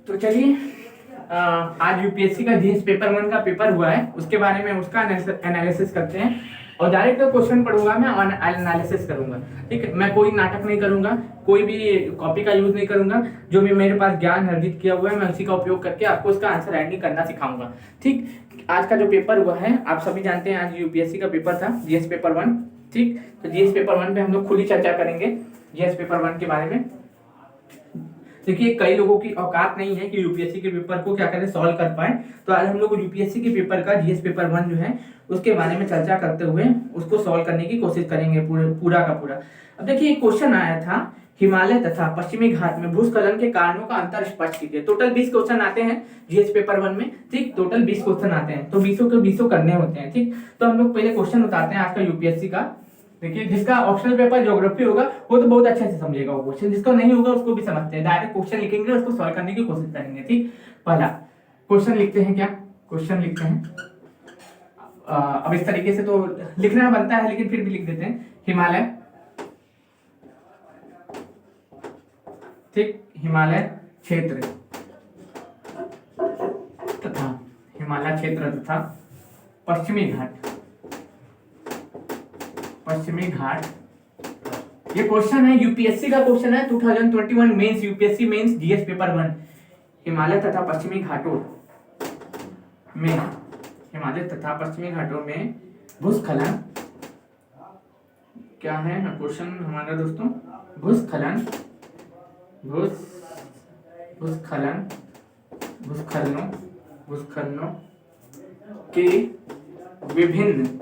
तो चलिए आज यूपीएससी का जीएस पेपर 1 का पेपर हुआ है, उसके बारे में उसका एनालिसिस करते हैं और डायरेक्ट क्वेश्चन पढ़ूंगा मैं और एनालिसिस करूंगा। ठीक है, मैं कोई नाटक नहीं करूंगा, कोई भी कॉपी का यूज नहीं करूंगा। जो भी मेरे पास ज्ञान अर्जित किया हुआ है मैं उसी का उपयोग करके आपको उसका आंसर राइटिंग करना सिखाऊंगा। ठीक, आज का जो पेपर हुआ है आप सभी जानते हैं, आज यूपीएससी का पेपर था जीएस पेपर 1। ठीक, तो जीएस पेपर 1 पे हम लोग खुली चर्चा करेंगे जीएस पेपर 1 के बारे में। देखिए, कई लोगों की औकात नहीं है कि यूपीएससी के पेपर को क्या करें सॉल्व कर पाए, तो आज हम लोग यूपीएससी के पेपर का जीएस पेपर 1 जो है उसके बारे में चर्चा करते हुए उसको सॉल्व करने की कोशिश करेंगे पूरा का पूरा। अब देखिए, एक क्वेश्चन आया था, हिमालय तथा पश्चिमी घाट में भूस्खलन के कारणों का अंतर स्पष्ट कीजिए। टोटल 20 क्वेश्चन आते हैं जीएस पेपर 1 में। ठीक, टोटल 20 क्वेश्चन आते हैं, तो 20 के 20 करने होते हैं। ठीक, तो हम लोग पहले क्वेश्चन उतारते हैं आज का यूपीएससी का। देखिए, जिसका ऑप्शनल पेपर ज्योग्राफी होगा वो तो बहुत अच्छे से समझेगा वो क्वेश्चन, जिसका नहीं होगा उसको भी समझते हैं। डायरेक्ट क्वेश्चन लिखेंगे और उसको सॉल्व करने की कोशिश करेंगे। ठीक, पहला क्वेश्चन लिखते हैं, क्या क्वेश्चन लिखते हैं। अब इस तरीके से तो लिखना बनता है लेकिन फिर भी लिख देते हैं। हिमालय, ठीक, हिमालय क्षेत्र तथा हिमालय क्षेत्र तथा पश्चिमी घाट, पश्चिमी घाट, ये क्वेश्चन है यूपीएससी का क्वेश्चन है 2021 mains, UPSC mains GS paper 1। Himalaya तथा पश्चिमी घाटों में, हिमालय तथा पश्चिमी घाटों में भूस्खलन, क्या है क्वेश्चन हमारा दोस्तों, भूस्खलन, भूस्खलन, भूस्खलनों के विभिन्न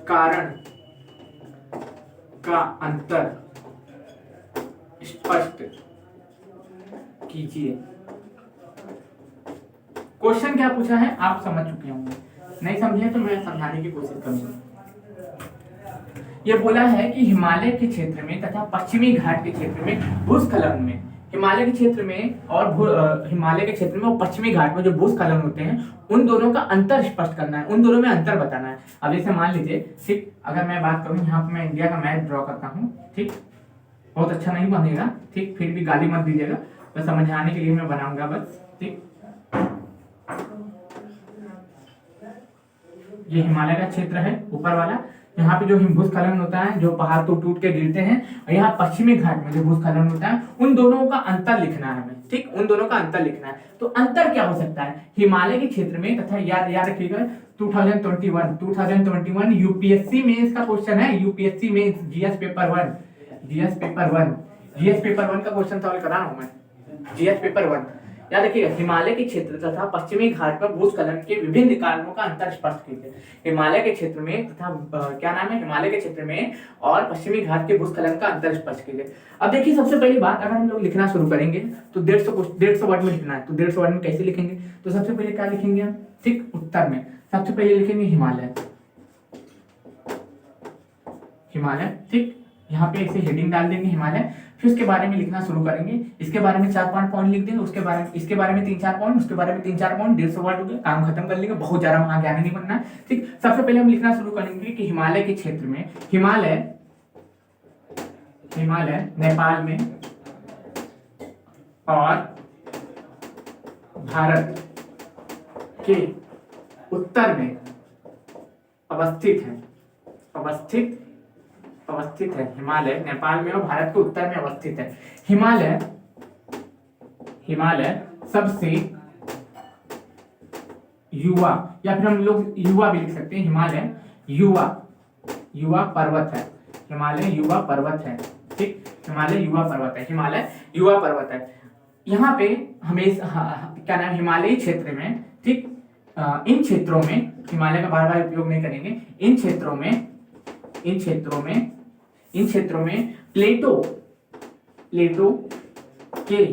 कारण का अंतर स्पष्ट कीजिए। क्वेश्चन क्या पूछा है आप समझ चुके होंगे, नहीं समझे तो मैं समझाने की कोशिश करूंगा। यह बोला है कि हिमालय के क्षेत्र में तथा पश्चिमी घाट के क्षेत्र में भूस्खलन में, हिमालय के क्षेत्र में और हिमालय के क्षेत्र में और पश्चिमी घाट में जो भूस्खलन होते हैं उन दोनों का अंतर स्पष्ट करना है, उन दोनों में अंतर बताना है। अब जैसे मान लीजिए, ठीक, अगर मैं बात करूं यहाँ पे मैं इंडिया का मैप ड्रॉ करता हूँ। ठीक, बहुत अच्छा नहीं बनेगा, ठीक, फिर भी गाली मत दीजिएगा, बस समझाने के लिए मैं बनाऊंगा बस। ठीक, ये हिमालय का क्षेत्र है ऊपर वाला, यहाँ पे जो भूस्खलन होता है, जो पहाड़ टूट टूट के गिरते हैं, और यहाँ पश्चिमी घाट में जो भूस्खलन होता है, उन दोनों का अंतर लिखना है हमें। ठीक, उन दोनों का अंतर लिखना है। तो अंतर क्या हो सकता है हिमालय के क्षेत्र में तथा, याद रखिएगा 2021 यूपीएससी मेंस का क्वेश्चन है, UPSC mains GS paper 1, GS paper 1, GS paper 1 का क्वेश्चन सॉल्व कर रहा हूं मैं, जीएस पेपर 1। याद रखिएगा, हिमालय के क्षेत्र तथा पश्चिमी घाट पर भूस्खलन के विभिन्न कारणों का अंतर स्पष्ट कीजिए। हिमालय के क्षेत्र में तथा क्या नाम है, हिमालय के क्षेत्र में और पश्चिमी घाट के भूस्खलन का अंतर स्पष्ट कीजिए। अब देखिए, सबसे पहली बात, अगर हम लोग लिखना शुरू करेंगे तो 150 वर्ड में लिखना है। तो 150 वर्ड में कैसे लिखेंगे, तो सबसे पहले क्या लिखेंगे हम, ठीक, उत्तर में सबसे पहले लिखेंगे हिमालय, हिमालय। ठीक, यहाँ पे ऐसे हेडिंग डाल देंगे हिमालय, फिर उसके बारे में लिखना शुरू करेंगे। इसके बारे में 4-5 पॉइंट लिख देंगे, उसके बारे में, इसके बारे में 3-4 पॉइंट, उसके बारे में 3-4 पॉइंट, 150 वर्ड हो गया, काम खत्म कर लेंगे, बहुत ज्यादा महाज्ञानी नहीं बनना है। ठीक, सबसे पहले हम लिखना शुरू करेंगे कि हिमालय के क्षेत्र में, हिमालय, हिमालय नेपाल में और भारत के उत्तर में अवस्थित है, अवस्थित है। हिमालय नेपाल में और भारत के उत्तर में अवस्थित है। हिमालय, हिमालय सबसे युवा, या फिर हम लोग युवा भी लिख सकते हैं, हिमालय युवा पर्वत है, हिमालय युवा पर्वत है। ठीक, हिमालय युवा पर्वत है, हिमालय युवा पर्वत है। यहाँ पे हमेशा क्या नाम, हिमालयी क्षेत्र में, ठीक, इन क्षेत्रों में, हिमालय का बार बार उपयोग नहीं करेंगे, इन क्षेत्रों में प्लेटो के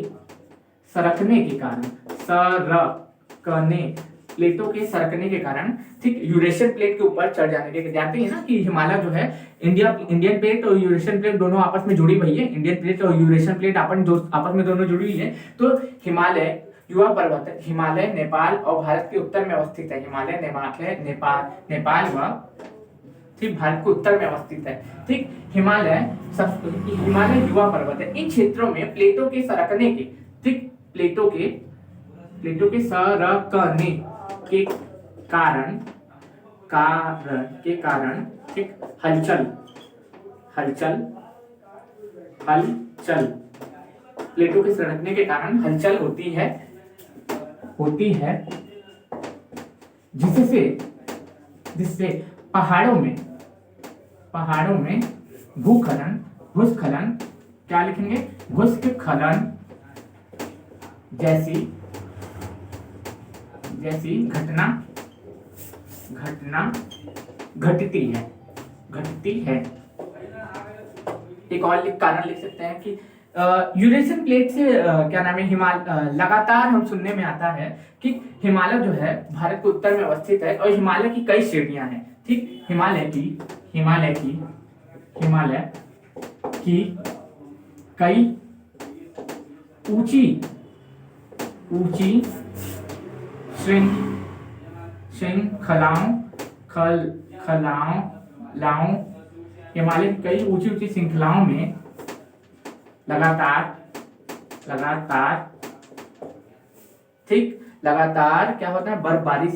सरकने के कारण, प्लेटो के सरकने के कारण, ठीक, यूरेशियन प्लेट के ऊपर चढ़ जाने के, जानते हैं ना कि हिमालय जो है, इंडियन प्लेट और यूरेशियन प्लेट दोनों आपस में जुड़ी हुई है, इंडियन प्लेट और यूरेशियन प्लेट आपस में दोनों जुड़ी हुई है। तो हिमालय युवा पर्वत है, हिमालय नेपाल और भारत के उत्तर में अवस्थित है, हिमालय नेपाल व ठीक, भारत के उत्तर में अवस्थित है। ठीक, हिमालय युवा पर्वत है। इन क्षेत्रों में प्लेटों के सरकने के, ठीक, प्लेटों के सरकने के कारण ठीक, हलचल प्लेटों के सरकने के कारण हलचल होती है जिससे पहाड़ों में भूस्खलन, क्या लिखेंगे, भूस्खलन जैसी घटना घटती है। एक और कारण लिख सकते हैं कि यूरेशियन प्लेट से क्या नाम है, लगातार हम सुनने में आता है कि हिमालय जो है भारत के उत्तर में अवस्थित है और हिमालय की कई श्रेणियां हैं। ठीक, हिमालय की कई ऊंची श्रृंखलाओं हिमालय की कई ऊंची श्रृंखलाओं में लगातार क्या होता है, बर्फबारी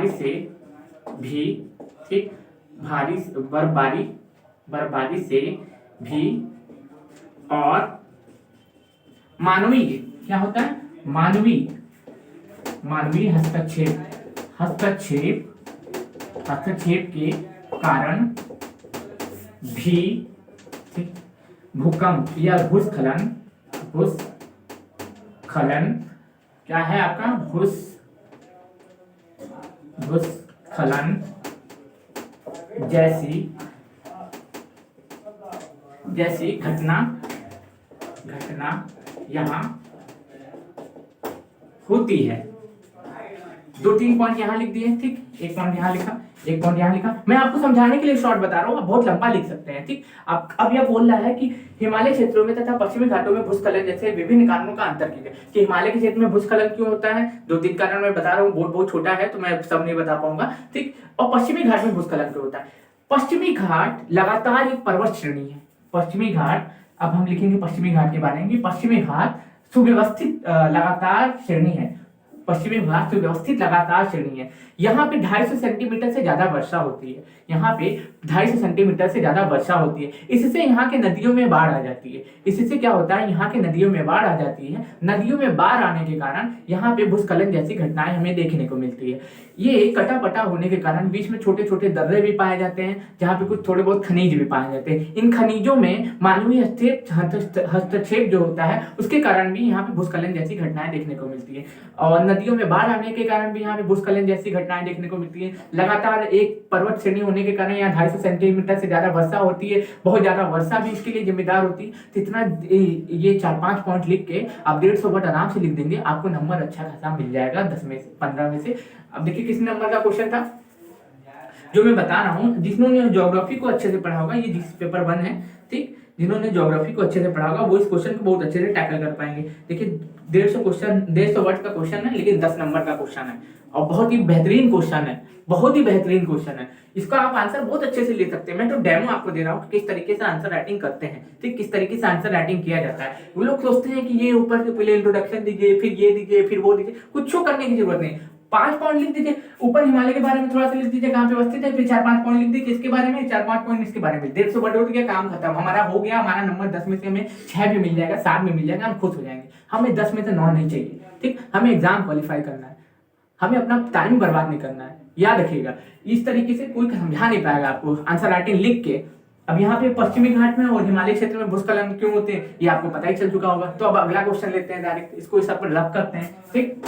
से भी, ठीक, बर्फबारी से भी और मानवीय, क्या होता है, मानवीय हस्तक्षेप के कारण भी, ठीक, भूकंप या भूस्खलन क्या है आपका, भूस्खलन जैसी घटना यहाँ होती है। 2-3 पॉइंट यहाँ लिख दिए, ठीक, एक पॉइंट यहाँ लिखा, एक पॉइंट यहाँ लिखा। मैं आपको समझाने के लिए शॉर्ट बता रहा हूँ, आप बहुत लंबा लिख सकते हैं। ठीक, अब यह बोल रहा है कि हिमालय क्षेत्रों में तथा पश्चिमी घाटों में भूस्खलन जैसे विभिन्न कारणों का अंतर कीजिए। कि हिमालय के क्षेत्र में भूस्खलन क्यों होता है, 2-3 कारण मैं बता रहा हूँ, बोर्ड बहुत छोटा है तो मैं सब नहीं बता पाऊंगा। ठीक, और पश्चिमी घाट में भूस्खलन क्यों होता है। पश्चिमी घाट लगातार एक पर्वत श्रेणी है। पश्चिमी घाट, अब हम लिखेंगे पश्चिमी घाट के बारे में, पश्चिमी घाट सुव्यवस्थित लगातार श्रेणी है। पश्चिमी घाट सुव्यवस्थित लगातार श्रेणी है। यहाँ पे 250 सेंटीमीटर से ज्यादा वर्षा होती है। यहाँ पे 250 सेंटीमीटर से ज्यादा वर्षा होती है। इससे यहाँ के नदियों में बाढ़ आ जाती है। इससे क्या होता है, यहाँ के नदियों में बाढ़ आ जाती है। नदियों में बाढ़ आने के कारण यहाँ पे भूस्खलन जैसी घटनाएं हमें देखने को मिलती है। ये कटा-पटा होने के कारण बीच में छोटे छोटे दर्रे भी पाए जाते हैं, जहाँ पे कुछ थोड़े बहुत खनिज भी पाए जाते हैं। इन खनिजों में मानवीय हस्तक्षेप जो होता है उसके कारण भी यहाँ पे भूस्खलन जैसी घटनाएं देखने को मिलती है। और नदियों में बाढ़ आने के कारण भी यहाँ पे भूस्खलन जैसी घटनाएं देखने को मिलती है। लगातार एक पर्वत श्रेणी होने के कारण यहाँ 250 सेंटीमीटर से ज्यादा वर्षा होती है। बहुत ज्यादा वर्षा भी इसके लिए जिम्मेदार होती है। तो इतना ये 4-5 पॉइंट लिख के आप 150 वर्ड आराम से लिख देंगे, आपको नंबर अच्छा खासा मिल जाएगा 10 में से 15 में से। अब देखिए किस नंबर का क्वेश्चन था जो मैं बता रहा हूँ। जिन्होंने ज्योग्राफी को अच्छे से पढ़ा होगा, ये जिस पेपर 1 है, ठीक, जिन्होंने ज्योग्राफी को अच्छे से पढ़ा होगा वो इस क्वेश्चन को बहुत अच्छे से टैकल कर पाएंगे। देखिए 150 वर्ड का क्वेश्चन है, लेकिन 10 नंबर का क्वेश्चन है और बहुत ही बेहतरीन क्वेश्चन है, बहुत ही बेहतरीन क्वेश्चन है। इसका आप आंसर बहुत अच्छे से ले सकते हैं। मैं तो डेमो आपको दे रहा हूँ किस तरीके से आंसर राइटिंग करते हैं, ठीक, किस तरीके से आंसर राइटिंग किया जाता है। वो लोग सोचते हैं कि ये ऊपर से पहले इंट्रोडक्शन दीजिए, फिर ये दीजिए, फिर वो दीजिए, कुछ करने की जरूरत नहीं। 5 पॉइंट लिख दीजिए, ऊपर हिमालय के बारे में थोड़ा सा लिख दीजिए कहाँ पे अवस्थित है, फिर 4-5 पॉइंट लिख दीजिए इसके बारे में, 4-5 पॉइंट इसके बारे में। 150 वर्ड हो गया, काम खत्म, हमारा हो गया। हमारा नंबर 10 में से हमें 6 भी मिल जाएगा, 7 भी मिल जाएगा, हम खुश हो जाएंगे। हमें 10 में से 9 नहीं चाहिए, ठीक। हमें एग्जाम क्वालिफाई करना है, हमें अपना टाइम बर्बाद नहीं करना है। याद रखिएगा, इस तरीके से कोई समझा नहीं पाएगा आपको आंसर राइटिंग लिख के। अब यहाँ पे पश्चिमी घाट में और हिमालय क्षेत्र में भूस्खलन क्यों होते हैं ये आपको पता ही चल चुका होगा। तो अब अगला क्वेश्चन लेते हैं डायरेक्ट, इसको इस पर रब करते हैं, ठीक।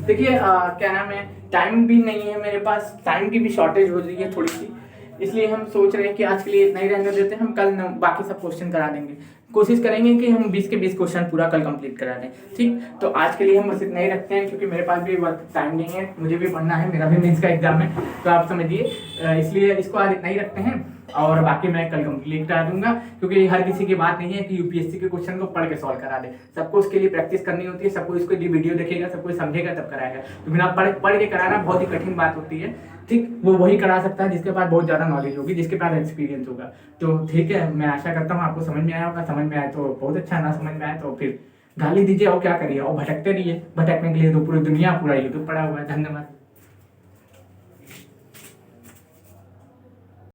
देखिए क्या नाम है, टाइम भी नहीं है मेरे पास, टाइम की भी शॉर्टेज हो रही है थोड़ी सी, इसलिए हम सोच रहे हैं कि आज के लिए इतना ही रहने देते हैं। हम कल बाकी सब क्वेश्चन करा देंगे, कोशिश करेंगे कि हम 20 के 20 क्वेश्चन पूरा कल कंप्लीट करा दें। ठीक, तो आज के लिए हम बस इतना ही रखते हैं, क्योंकि मेरे पास भी वर्क टाइम नहीं है, मुझे भी पढ़ना है, मेरा भी मेंस का एग्जाम है, तो आप समझिए, इसलिए इसको आज इतना ही रखते हैं और बाकी मैं कल कंप्लीट करा दूंगा, क्योंकि हर किसी की बात नहीं है कि यूपीएससी के क्वेश्चन को पढ़ के सॉल्व करा दे। सबको उसके लिए प्रैक्टिस करनी होती है, सबको इसके लिए वीडियो देखेगा, सबको समझेगा तब कराएगा। तो बिना पढ़ के कराना बहुत ही कठिन बात होती है। ठीक, वो वही करा सकता है जिसके पास बहुत ज़्यादा नॉलेज होगी, जिसके पास एक्सपीरियंस होगा। तो ठीक है, मैं आशा करता हूँ आपको समझ में आया होगा। समझ में आया तो बहुत अच्छा, ना समझ में आया तो फिर गाली दीजिए और क्या करिए, और भटकते रहिए। भटकने के लिए तो पूरी दुनिया, पूरा यूट्यूब पड़ा हुआ है। धन्यवाद।